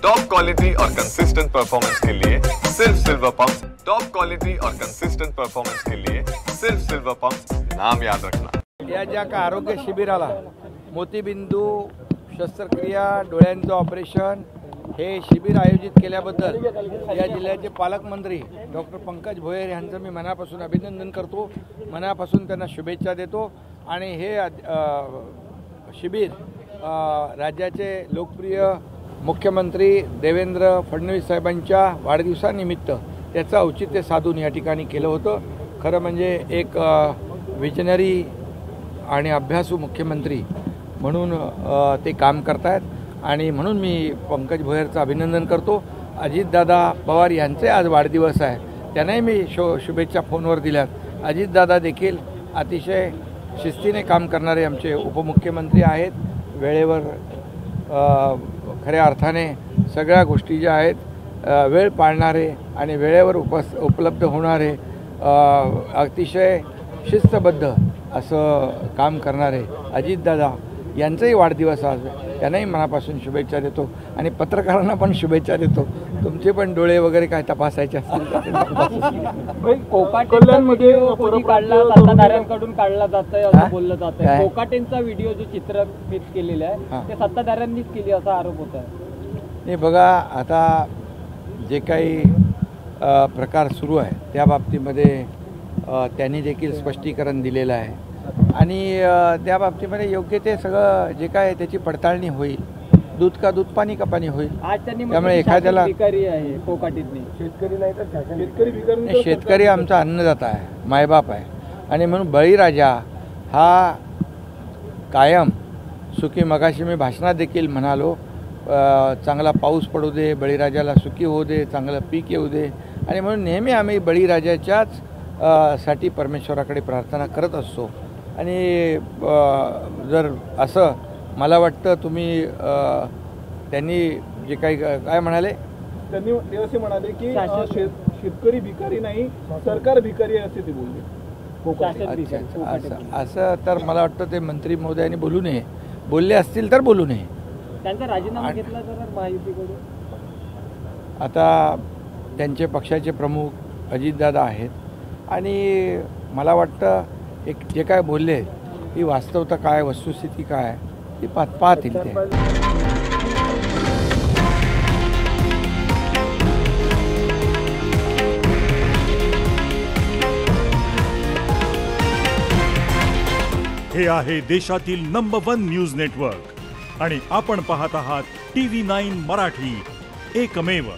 Top quality और consistent performance के लिए सिर्फ सिल्वर पंप्स। टॉप क्वालिटी और कंसिस्टेंट परफॉर्मेंस के लिए सिर्फ सिल्वर पंप्स, नाम याद रखना। या ज्या का आरोग्य शिबिराला मोतीबिंदू शस्त्रक्रिया डोळ्यांचं ऑपरेशन हे शिबिर आयोजित केल्याबद्दल या जिल्ह्याचे पालकमंत्री डॉक्टर पंकज भोयर यांचं मी मनापासून अभिनंदन करतो, मनापासून त्यांना शुभेच्छा देतो। आणि हे शिबिर राज्याचे लोकप्रिय मुख्यमंत्री देवेंद्र फडणवीस साहेबांच्या वाढदिवसानिमित्त त्याचं औचित्य साधून या ठिकाणी केलं होतं। खरं म्हणजे एक विजनरी आणि अभ्यासू मुख्यमंत्री म्हणून ते काम करतायत आणि म्हणून मी पंकज भोयरचं अभिनंदन करतो। अजितदादा पवार यांचे आज वाढदिवस आहे, त्यांनाही मी शुभेच्छा फोनवर दिल्यात। अजितदादा देखील अतिशय शिस्तीने काम करणारे आमचे उपमुख्यमंत्री आहेत, वेळेवर खऱ्या अर्थाने सगळ्या गोष्टी ज्या आहेत वेळ पाळणारे आणि वेळेवर उपलब्ध होणारे अतिशय शिस्तबद्ध असं काम करणारे अजितदादा यांचाही वाढदिवस आज, त्यांनाही मनापासून शुभेच्छा देतो आणि पत्रकारांना पण शुभेच्छा देतो। तुमचे पण डोळे वगैरे काय तपासायचे असतील तर कोकाटेंमध्ये कोणी काढला सत्ताधाऱ्यांकडून काढला जातोय असं बोललं जातंय। कोकाटेंचा व्हिडिओ जो चित्रफित केलेला आहे ते सत्ताधाऱ्यांनीच केली असा आरोप होता। नाही बघा, आता जे काही प्रकार सुरू आहे त्या बाबतीमध्ये त्यांनी देखील स्पष्टीकरण दिलेलं आहे आणि त्या बाबतीमध्ये योग्य ते सगळं जे काय त्याची पडताळणी होईल। दूध का दूध पाणी का पाणी होईल। त्यामुळे एखाद्याला शेतकरी आमचा अन्नदाता आहे, मायबाप आहे आणि म्हणून बळीराजा हा कायम सुखी, मगाशी मी भाषणात देखील म्हणालो, चांगला पाऊस पडू दे, बळीराजाला सुखी होऊ दे, चांगलं पीक येऊ दे आणि म्हणून नेहमी आम्ही बळीराजाच्याच साठी परमेश्वराकडे प्रार्थना करत असतो। आणि जर असं मला वाटतं तुम्ही त्यांनी जे काही काय म्हणाले, त्यांनी असे म्हणाले की शेतकरी भिकारी नाही, सरकार भिकारी आहे असे ते बोलले। असं तर मला वाटतं ते मंत्री महोदयांनी बोलू नये, बोलले असतील तर बोलू नये। त्यांचा राजीनामा घेतला तर महायुतीकडून आता त्यांचे पक्षाचे प्रमुख अजितदादा आहेत आणि मला वाटतं एक जे काय बोलले ही वास्तवता काय, वस्तुस्थिती काय ती पाहतील ते। हे आहे देशातील नंबर 1 न्यूज नेटवर्क आणि आपण पाहत आहात TV9 मराठी, एकमेव।